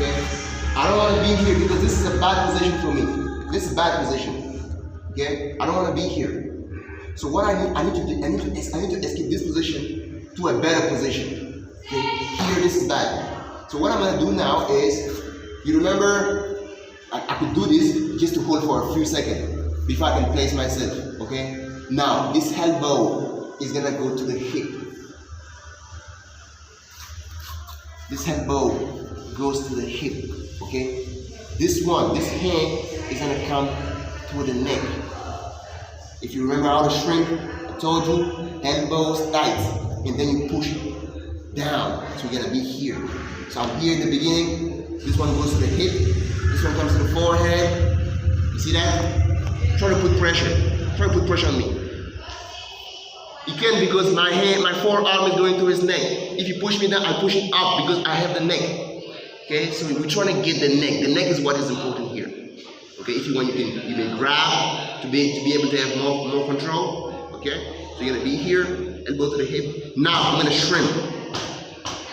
okay? I don't want to be here because this is a bad position for me. This is a bad position, okay? I don't want to be here. So what I need to escape this position to a better position. Okay? Here, this is bad. So what I'm going to do now is, you remember, I could do this just to hold for a few seconds before I can place myself, okay? Now, this elbow is going to go to the hip. This elbow goes to the hip, okay? This hand is going to come to the neck. If you remember how to shrimp, I told you, elbows tight, and then you push down. So you're going to be here. So I'm here in the beginning. This one goes to the hip. This one comes to the forehead. You see that? Try to put pressure. Try to put pressure on me. You can't because my forearm is going to his neck. If you push me down, I push it up because I have the neck. Okay, so we're trying to get the neck. The neck is what is important here. Okay, if you want, you can grab to be able to have more control. Okay, so you're gonna be here, elbow to the hip. Now I'm gonna shrimp.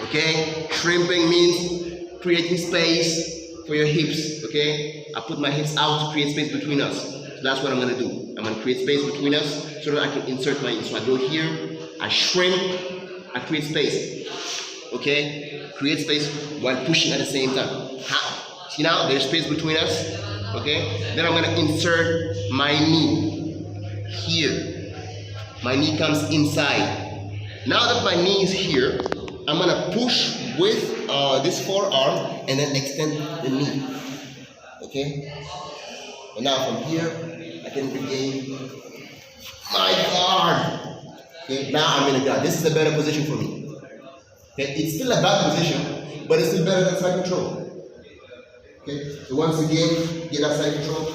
Okay, shrimping means creating space for your hips. Okay, I put my hips out to create space between us. So that's what I'm gonna do. I'm gonna create space between us so that I can insert my. So I go here, I shrimp, I create space. Okay, create space while pushing at the same time. See now, there's space between us. Okay, then I'm gonna insert my knee here. My knee comes inside. Now that my knee is here, I'm gonna push with this forearm and then extend the knee. Okay, and now from here I can regain my guard. Okay, now I'm in a guard. This is a better position for me. Okay, it's still a bad position, but it's still better than side control. Okay, so once again, get that side control.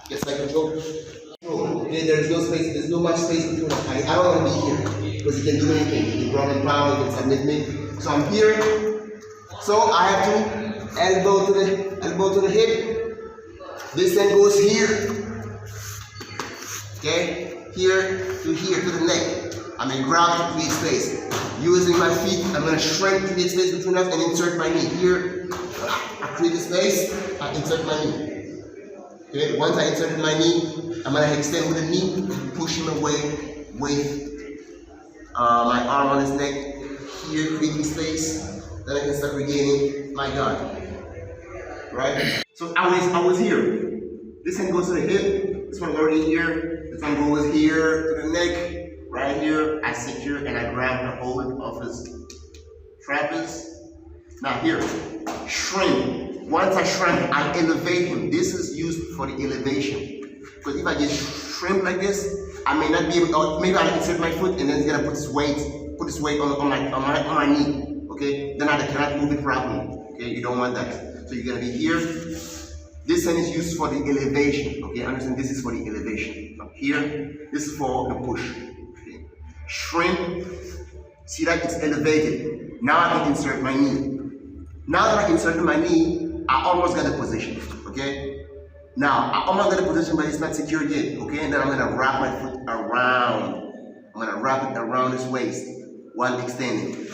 Get side control. Okay, there's no space, there's no much space between us. I don't want to be here because you can do anything. You can ground and pound, you can submit me. So I'm here. So I have to elbow to the hip. This then goes here. Okay, here to the neck. I'm going to grab to create space. Using my feet, I'm going to shrink to create space between us and insert my knee. Here, I create a space, I insert my knee. Okay, once I inserted my knee, I'm going to extend with the knee and push him away with my arm on his neck. Here, creating space. Then I can start regaining my guard. Right? So I was here. This hand goes to the hip. This one already here. This one goes here to the neck. Right here, I secure and I grab the hold of his trapezius. Now here, shrimp. Once I shrimp, I elevate him. This is used for the elevation. Because if I just shrimp like this, I may not be able. Or maybe I insert my foot and then it's gonna put this weight on my knee. Okay, then I cannot move it properly. Okay, you don't want that. So you're gonna be here. This hand is used for the elevation. Okay, understand? This is for the elevation. From here, this is for the push. Okay. Shrimp. See that it's elevated. Now I can insert my knee. Now that I inserted my knee, I almost got the position. Okay. Now I almost got the position, but it's not secured yet. Okay, and then I'm gonna wrap my foot around. I'm gonna wrap it around his waist while extending.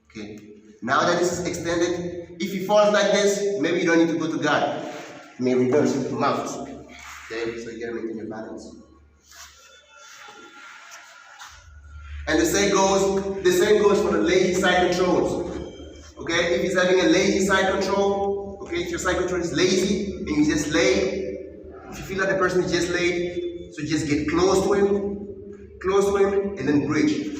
Okay. Now that this is extended, if he falls like this, maybe you don't need to go to guard. You may reverse it to mount. Okay, so you gotta maintain your balance. And the same goes for the lazy side controls. Okay, if he's having a lazy side control, okay, if your side control is lazy and you just lay, if you feel like the person is just laid, so just get close to him, and then bridge.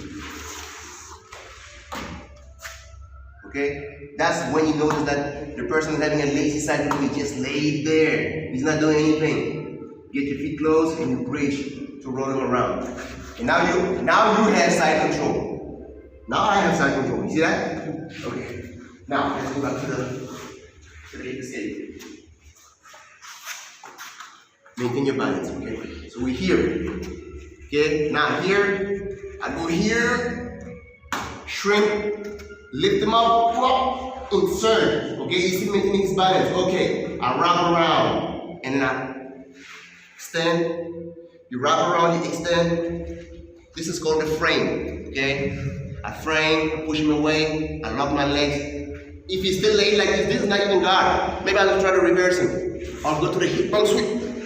Okay, that's when you notice that the person is having a lazy side control. He just laid there. He's not doing anything. Get your feet close and you bridge to roll him around. And now you have side control. Now I have side control. You see that? Okay. Now let's go back to the hip escape. Maintain your balance. Okay. So we're here. Okay. Now here, I go here, shrimp. Lift them up, insert. Okay, you see maintaining his balance. Okay, I wrap around and then I extend. You wrap around, you extend. This is called the frame. Okay, I frame, push him away, I lock my legs If he's still laying like this is not even guard. Maybe I'll try to reverse him. I'll go to the hip bump sweep.